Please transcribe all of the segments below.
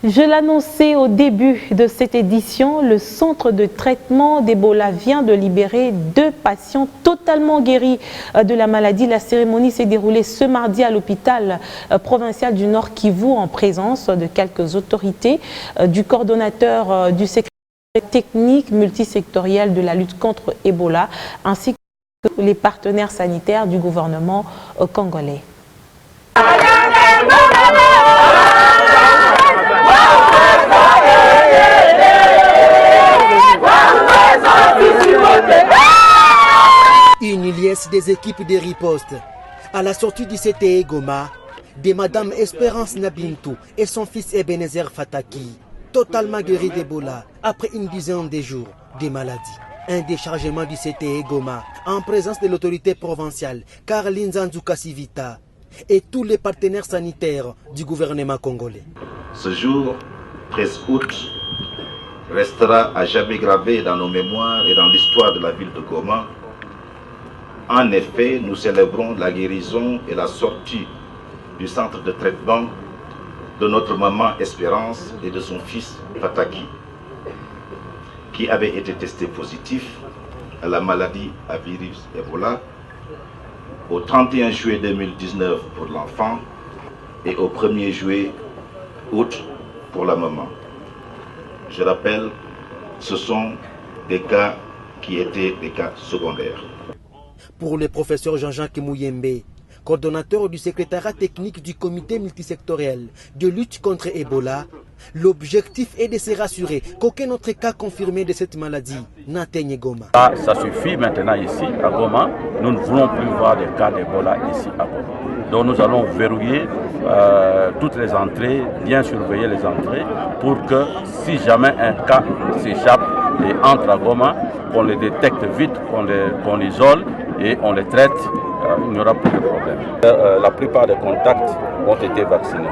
Je l'annonçais au début de cette édition, le centre de traitement d'Ebola vient de libérer 2 patients totalement guéris de la maladie. La cérémonie s'est déroulée ce mardi à l'hôpital provincial du Nord Kivu en présence de quelques autorités, du coordonnateur du secrétaire technique multisectoriel de la lutte contre Ebola, ainsi que les partenaires sanitaires du gouvernement congolais. Une liesse des équipes de riposte. À la sortie du CTE Goma, de Madame Espérance Nabintou et son fils Ebenezer Fataki, totalement guéris d'Ebola après une dizaine de jours de maladie. Un déchargement du CTE Goma en présence de l'autorité provinciale Caroline Zanzouka Sivita et tous les partenaires sanitaires du gouvernement congolais. Ce jour, 13 août, restera à jamais gravé dans nos mémoires et dans l'histoire de la ville de Goma. En effet, nous célébrons la guérison et la sortie du centre de traitement de notre maman Espérance et de son fils Fataki, qui avait été testé positif à la maladie à virus Ebola au 31 juillet 2019 pour l'enfant et au 1er juillet août pour la maman. Je rappelle, ce sont des cas qui étaient des cas secondaires. Pour le professeur Jean-Jacques Mouyembe, coordonnateur du secrétariat technique du comité multisectoriel de lutte contre Ebola, l'objectif est de se rassurer qu'aucun autre cas confirmé de cette maladie n'atteigne Goma. Ça suffit maintenant ici à Goma. Nous ne voulons plus voir des cas d'Ebola ici à Goma. Donc nous allons verrouiller toutes les entrées, bien surveiller les entrées pour que si jamais un cas s'échappe et entre à Goma, qu'on les détecte vite, qu'on l'isole et on les traite, il n'y aura plus de problème. La plupart des contacts ont été vaccinés.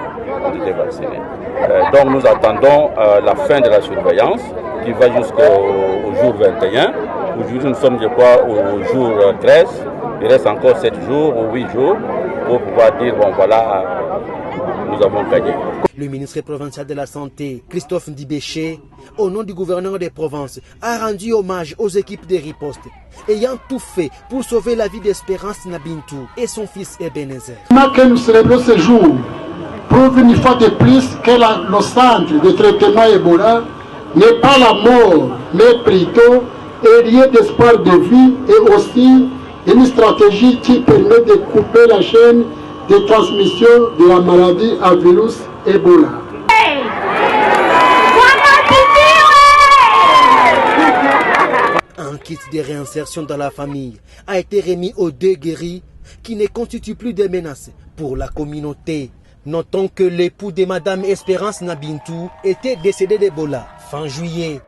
Donc nous attendons la fin de la surveillance qui va jusqu'au jour 21. Aujourd'hui nous sommes, je crois, au jour 13. Il reste encore 7 jours ou 8 jours pour pouvoir dire, bon voilà, nous avons gagné. Le ministre provincial de la Santé, Christophe Ndibéché, au nom du gouverneur des provinces, a rendu hommage aux équipes de riposte, ayant tout fait pour sauver la vie d'Espérance Nabintou et son fils Ebenezer. Que nous célébrons ce jour prouve une fois de plus que le centre de traitement Ebola n'est pas la mort, mais plutôt un lieu d'espoir de vie et aussi une stratégie qui permet de couper la chaîne de transmission de la maladie à virus Ebola. Un kit de réinsertion dans la famille a été remis aux 2 guéris qui ne constituent plus de menaces pour la communauté. Notons que l'époux de Madame Espérance Nabintou était décédé d'Ebola fin juillet.